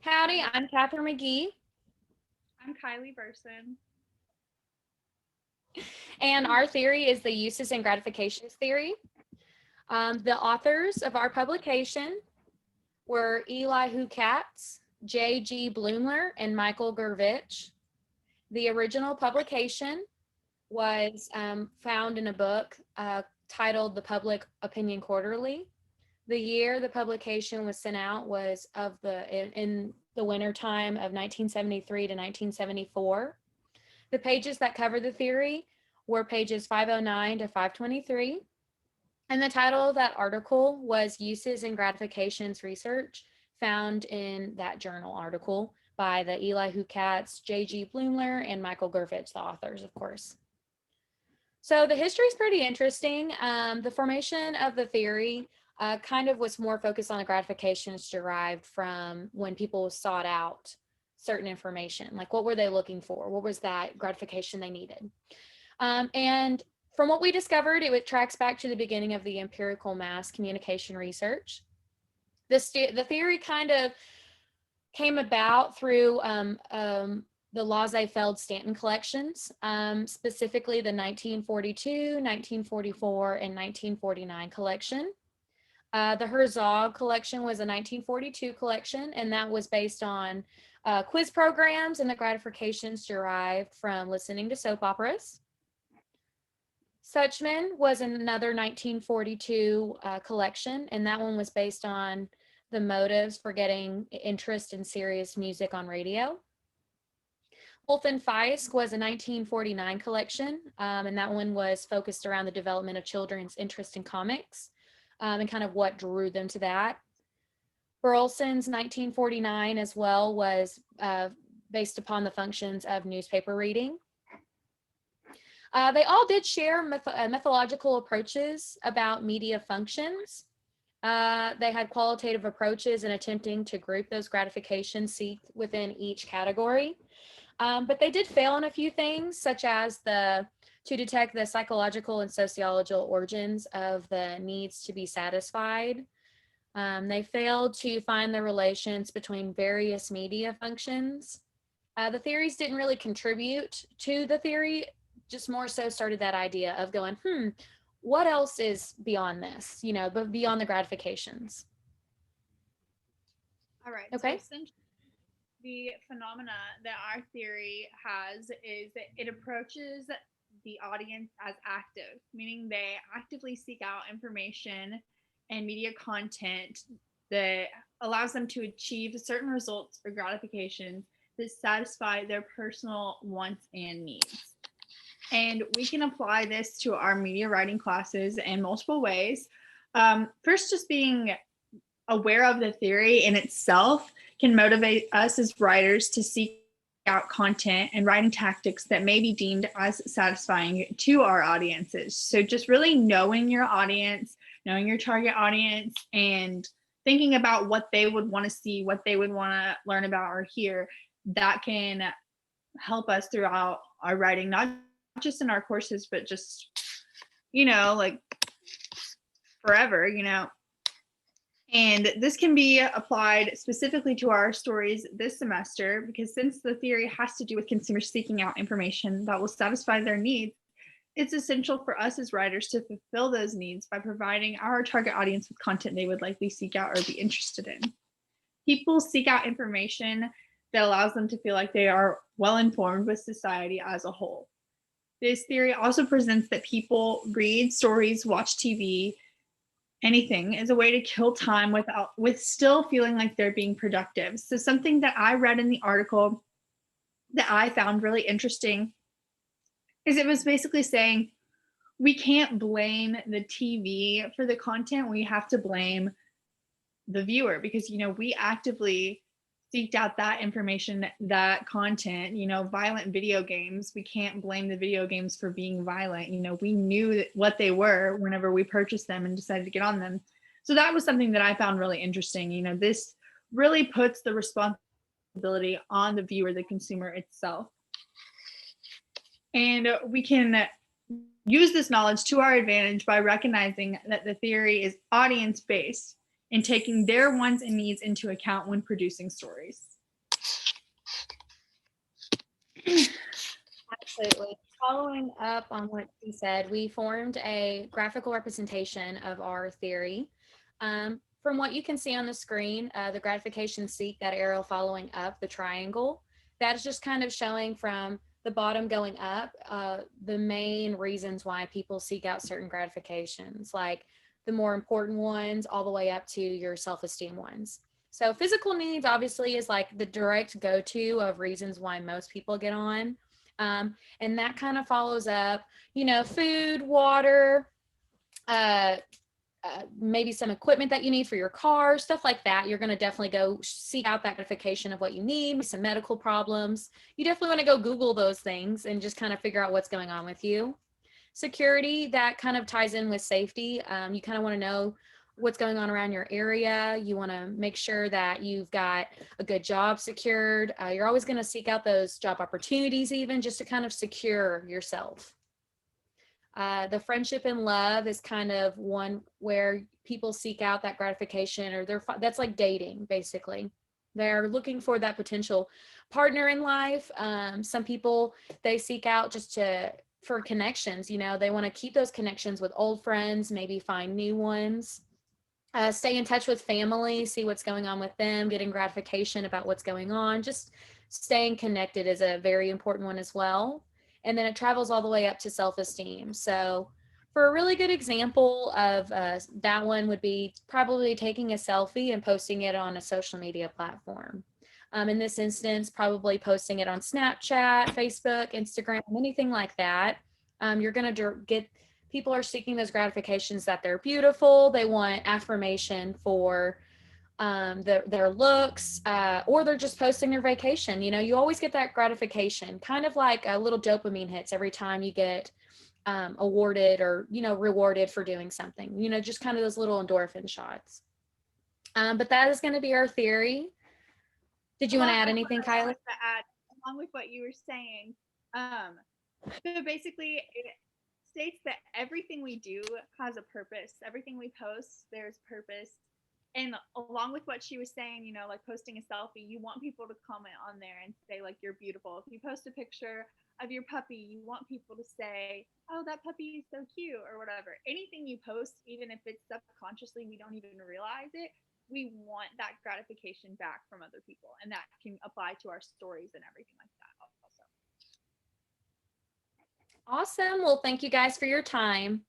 Howdy, I'm Katherine Magee, I'm Kyleigh Burson. and our theory is the uses and gratifications theory. The authors of our publication were Eli Katz, J.G. Bloomler, and Michael Gurvich. The original publication was found in a book titled The Public Opinion Quarterly. The year the publication was sent out was in the winter time of 1973 to 1974. The pages that cover the theory were pages 509 to 523. And the title of that article was Uses and Gratifications Research, found in that journal article by the Eli Katz, J.G. Bloomler, and Michael Gurvich, the authors, of course. So the history is pretty interesting. The formation of the theory kind of was more focused on the gratifications derived from when people sought out certain information. Like, what were they looking for? What was that gratification they needed? And from what we discovered, it tracks back to the beginning of the empirical mass communication research. The theory kind of came about through the Laissez-Feld-Stanton collections, specifically the 1942, 1944, and 1949 collection. The Herzog collection was a 1942 collection, and that was based on quiz programs and the gratifications derived from listening to soap operas. Suchman was another 1942 collection, and that one was based on the motives for getting interest in serious music on radio. Wolf and Feisk was a 1949 collection, and that one was focused around the development of children's interest in comics and kind of what drew them to that. Burleson's 1949 as well was based upon the functions of newspaper reading. They all did share methodological approaches about media functions. They had qualitative approaches in attempting to group those gratifications within each category. But they did fail in a few things, such as to detect the psychological and sociological origins of the needs to be satisfied. They failed to find the relations between various media functions. The theories didn't really contribute to the theory, just more so started that idea of going, what else is beyond this, but beyond the gratifications. All right. Okay. So essentially, the phenomena that our theory has is that it approaches the audience as active, meaning they actively seek out information and media content that allows them to achieve certain results or gratifications that satisfy their personal wants and needs. And we can apply this to our media writing classes in multiple ways. First, just being aware of the theory in itself can motivate us as writers to seek out content and writing tactics that may be deemed as satisfying to our audiences. So just really knowing your audience, knowing your target audience, and thinking about what they would want to see, what they would want to learn about or hear, that can help us throughout our writing, not just in our courses, but just, like forever, And this can be applied specifically to our stories this semester, because since the theory has to do with consumers seeking out information that will satisfy their needs, it's essential for us as writers to fulfill those needs by providing our target audience with content they would likely seek out or be interested in. People seek out information that allows them to feel like they are well informed with society as a whole. This theory also presents that people read stories, watch TV, anything as a way to kill time with still feeling like they're being productive. So something that I read in the article that I found really interesting is it was basically saying we can't blame the TV for the content. We have to blame the viewer because, we actively seeked out that information, that content, violent video games. We can't blame the video games for being violent. We knew what they were whenever we purchased them and decided to get on them. So that was something that I found really interesting. This really puts the responsibility on the viewer, the consumer itself. And we can use this knowledge to our advantage by recognizing that the theory is audience-based and taking their wants and needs into account when producing stories. Absolutely. Following up on what she said, we formed a graphical representation of our theory. From what you can see on the screen, the gratification seek, that arrow following up, the triangle, that is just kind of showing from the bottom going up the main reasons why people seek out certain gratifications, like the more important ones all the way up to your self-esteem ones. So physical needs obviously is like the direct go-to of reasons why most people get on. And that kind of follows up, food, water, uh, maybe some equipment that you need for your car, stuff like that. You're going to definitely go seek out that gratification of what you need, some medical problems. You definitely want to go Google those things and just kind of figure out what's going on with you. Security, that kind of ties in with safety. You kind of want to know what's going on around your area. You want to make sure that you've got a good job secured. You're always going to seek out those job opportunities, even just to kind of secure yourself. The friendship and love is kind of one where people seek out that gratification, or that's like dating, basically. They're looking for that potential partner in life. Some people, they seek out just for connections. They want to keep those connections with old friends, maybe find new ones. Stay in touch with family, see what's going on with them, getting gratification about what's going on. Just staying connected is a very important one as well. And then it travels all the way up to self-esteem. So for a really good example of that one would be probably taking a selfie and posting it on a social media platform. In this instance, probably posting it on Snapchat, Facebook, Instagram, anything like that. You're going to get, people are seeking those gratifications that they're beautiful. They want affirmation for their looks, or they're just posting their vacation. You always get that gratification, kind of like a little dopamine hits every time you get awarded or, rewarded for doing something, just kind of those little endorphin shots. But that is going to be our theory. Did you want to add anything, Kyleigh? To add, along with what you were saying, so basically it states that everything we do has a purpose. Everything we post, there's purpose. And along with what she was saying, like posting a selfie, you want people to comment on there and say, like, you're beautiful. If you post a picture of your puppy, you want people to say, oh, that puppy is so cute, or whatever. Anything you post, even if it's subconsciously, we don't even realize it, we want that gratification back from other people. And that can apply to our stories and everything like that also. Awesome. Well, thank you guys for your time.